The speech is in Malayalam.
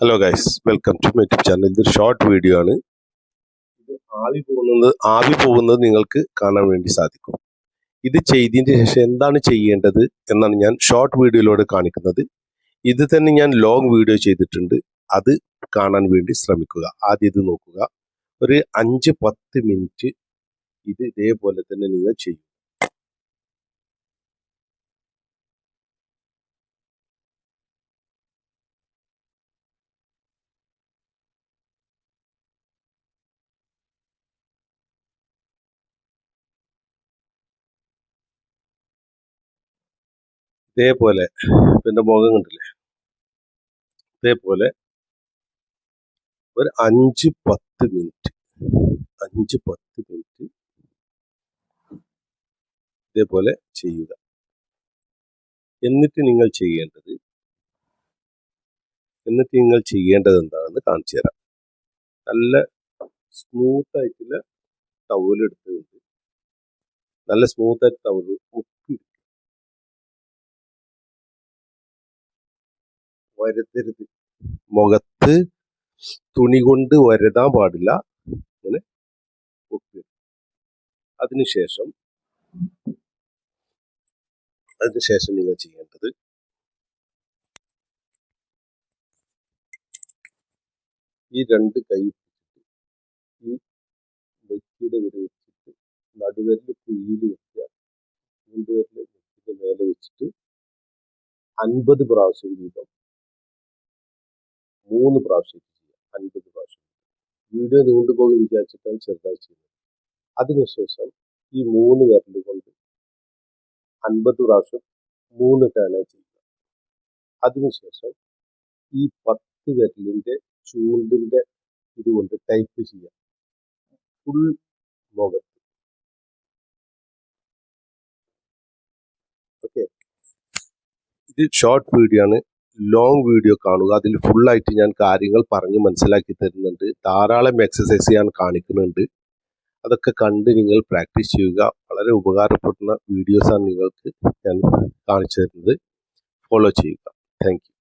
Hello guys, welcome to my YouTube channel. ഇതൊരു ഷോർട്ട് വീഡിയോ ആണ്. ഇത് ആവി പോകുന്നത് നിങ്ങൾക്ക് കാണാൻ വേണ്ടി സാധിക്കും. ഇത് ചെയ്തതിന് ശേഷം എന്താണ് ചെയ്യേണ്ടത് എന്നാണ് ഞാൻ ഷോർട്ട് വീഡിയോയിലൂടെ കാണിക്കുന്നത്. ഇത് തന്നെ ഞാൻ ലോങ് വീഡിയോ ചെയ്തിട്ടുണ്ട്. അത് കാണാൻ വേണ്ടി ശ്രമിക്കുക. ആദ്യം ഇത് നോക്കുക. ഒരു 5-10 മിനിറ്റ് ഇത് ഇതേപോലെ തന്നെ നിങ്ങൾ ചെയ്യും. ഇതേപോലെ പിന്നെ മുഖം കണ്ടില്ലേ, ഇതേപോലെ ഒരു 5-10 മിനിറ്റ് ഇതേപോലെ ചെയ്യുക. എന്നിട്ട് നിങ്ങൾ ചെയ്യേണ്ടത് എന്താണെന്ന് കാണിച്ചു തരാം. നല്ല സ്മൂത്ത് ആയിട്ടുള്ള ടവൽ എടുത്തുകൊണ്ട് നല്ല സ്മൂത്ത് ആയിട്ട് ടവൽ മുക്കി വരത്തരുത്. മുഖത്ത് തുണി കൊണ്ട് വരതാൻ പാടില്ല. ഇങ്ങനെ മുക്കി. അതിനുശേഷം നിങ്ങൾ ചെയ്യേണ്ടത് ഈ 2 കൈ ഈ നെറ്റിയുടെ വരെ വെച്ചിട്ട് നടുവിരൽ കുഴിയിൽ വെക്കുക. മുൻവിരൽ നെറ്റിയുടെ മേലെ വെച്ചിട്ട് 50 പ്രാവശ്യം വീതം 3 പ്രാവശ്യം ചെയ്യുക. 50 പ്രാവശ്യം. വീഡിയോ നീണ്ടുപോകും വിചാരിച്ചിട്ടാണ് ചെറുതായി ചെയ്യുന്നത്. അതിനുശേഷം ഈ 3 വിരൽ കൊണ്ട് 50 പ്രാവശ്യം 3 ടേണായി ചെയ്യുക. അതിനുശേഷം ഈ 10 വിരലിന്റെ ചൂണ്ടിന്റെ ഇതുകൊണ്ട് ടൈപ്പ് ചെയ്യുക ഫുൾ മുഖത്ത്. ഓക്കെ, ഇത് ഷോർട്ട് വീഡിയോ ആണ്. ലോങ് വീഡിയോ കാണുക. അതിൽ ഫുള്ളായിട്ട് ഞാൻ കാര്യങ്ങൾ പറഞ്ഞ് മനസ്സിലാക്കി തരുന്നുണ്ട്. ധാരാളം എക്സസൈസ് ഞാൻ കാണിക്കുന്നുണ്ട്. അതൊക്കെ കണ്ട് നിങ്ങൾ പ്രാക്ടീസ് ചെയ്യുക. വളരെ ഉപകാരപ്പെടുന്ന വീഡിയോസാണ് നിങ്ങൾക്ക് ഞാൻ കാണിച്ചു തരുന്നത്. ഫോളോ ചെയ്യുക. Thank you.